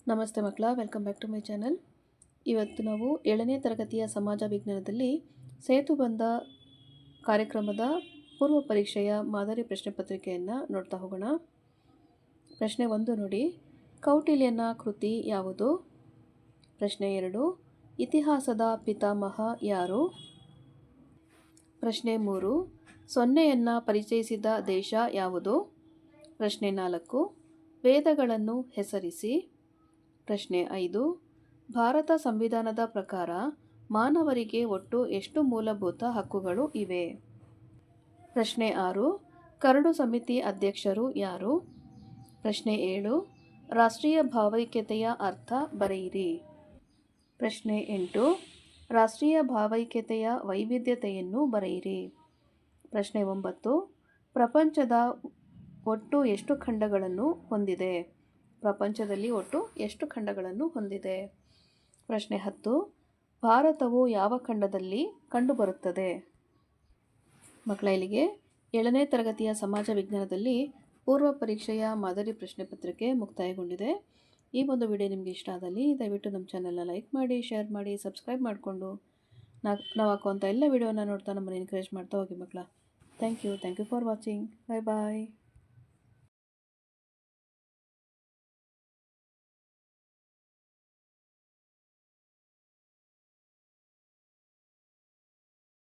ನಮಸ್ತೆ ಮಕ್ಕಳ, welcome back to my channel. ಇವತ್ತು ನಾವು 7ನೇ ತರಗತಿಯ ಸಮಾಜ ವಿಜ್ಞಾನದಲ್ಲಿ ಸೇತುಬಂಧ ಕಾರ್ಯಕ್ರಮದ ಪೂರ್ವ ಪರೀಕ್ಷೆಯ ಮಾದರಿ ಪ್ರಶ್ನೆ ಪತ್ರಿಕೆಯನ್ನು ನೋಡ್ತಾ ಹೋಗೋಣ. ಪ್ರಶ್ನೆ 1 ನೋಡಿ, ಕೌಟಿಲ್ಯನ ಕೃತಿ ಯಾವುದು? ಪ್ರಶ್ನೆ 2, ಇತಿಹಾಸದ ಪಿತಾಮಹ ಯಾರು? ಪ್ರಶ್ನೆ 3, ಸೊನ್ನೆಯನ್ನು ಪರಿಚಯಿಸಿದ ದೇಶ ಯಾವುದು? ಪ್ರಶ್ನೆ 4, ವೇದಗಳನ್ನು ಹೆಸರಿಸಿ. ಪ್ರಶ್ನೆ 5, ಭಾರತ ಸಂವಿಧಾನದ ಪ್ರಕಾರ ಮಾನವರಿಗೆ ಒಟ್ಟು ಎಷ್ಟು ಮೂಲಭೂತ ಹಕ್ಕುಗಳು ಇವೆ? ಪ್ರಶ್ನೆ 6, ಕರಡು ಸಮಿತಿ ಅಧ್ಯಕ್ಷರು ಯಾರು? ಪ್ರಶ್ನೆ 7, ರಾಷ್ಟ್ರೀಯ ಭಾವೈಕ್ಯತೆಯ ಅರ್ಥ ಬರೆಯಿರಿ. ಪ್ರಶ್ನೆ 8, ರಾಷ್ಟ್ರೀಯ ಭಾವೈಕ್ಯತೆಯ ವೈವಿಧ್ಯತೆಯನ್ನು ಬರೆಯಿರಿ. ಪ್ರಶ್ನೆ 9, ಪ್ರಪಂಚದ ಒಟ್ಟು ಎಷ್ಟು ಖಂಡಗಳನ್ನು ಹೊಂದಿದೆ? ಪ್ರಪಂಚದಲ್ಲಿ ಒಟ್ಟು ಎಷ್ಟು ಖಂಡಗಳನ್ನು ಹೊಂದಿದೆ? ಪ್ರಶ್ನೆ 10, ಭಾರತವು ಯಾವ ಖಂಡದಲ್ಲಿ ಕಂಡುಬರುತ್ತದೆ? ಮಕ್ಕಳ, ಇಲ್ಲಿಗೆ 7ನೇ ತರಗತಿಯ ಸಮಾಜ ವಿಜ್ಞಾನದಲ್ಲಿ ಪೂರ್ವ ಪರೀಕ್ಷೆಯ ಮಾದರಿ ಪ್ರಶ್ನೆ ಪತ್ರಿಕೆ ಮುಕ್ತಾಯಗೊಂಡಿದೆ. ಈ ಒಂದು ವಿಡಿಯೋ ನಿಮಗೆ ಇಷ್ಟ ಆದಲ್ಲಿ ದಯವಿಟ್ಟು ನಮ್ಮ ಚಾನಲ್ನ ಲೈಕ್ ಮಾಡಿ, ಶೇರ್ ಮಾಡಿ, ಸಬ್ಸ್ಕ್ರೈಬ್ ಮಾಡಿಕೊಂಡು ನಾವು ಹಾಕುವಂಥ ಎಲ್ಲ ವಿಡಿಯೋನ ನೋಡ್ತಾ ನಮ್ಮನ್ನು ಎನ್ಕರೇಜ್ ಮಾಡ್ತಾ ಹೋಗಿ ಮಕ್ಕಳ. Thank you for watching. Bye.